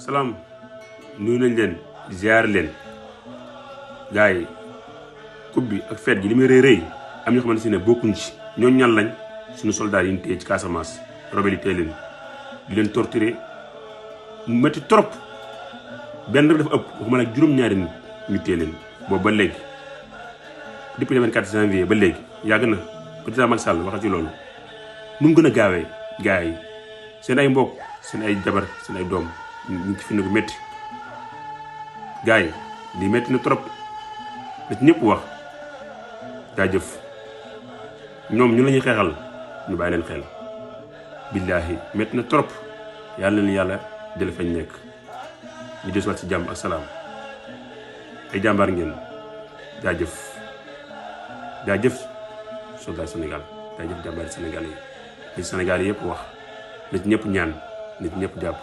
salaam nuyu nañ leen ziar leen gars yi coupe bi ak fête gi li muy rëy rëy am ñoo xamante ne bokkuñ ci ñooñu ñan lañ suñu soldats yi ñu téye ci Casamance rebelle yi téye leen di leen torturer mu métti trop benn rek dafa ëpp waxuma nag juróom-ñaari nit ñu téye leen boobu ba léegi depuis le 24 janvier ba léegi yàgg na président Macky Sall waxal ci loolu nu mu gën a gaawee gars yi seen ay mbokk seen ay jabar seen ay doom ñu ngi fi ne ko métti gars yi lii métti na trop da ci ñëpp wax jaajëf ñoom ñu la ñuy xeexal ñu bàyyi leen xel billaahi métti na trop yàlla leen yàlla jële fañ nekk ñu desuwaat ci jàmm ak salaam ay jàmbaar ngeen jaajëf jaajëf soldat Sénégal jaajëf jàmbaari Sénégal yi nit Sénégal yi yëpp wax nit ñëpp ñaan nit ñëpp jàpp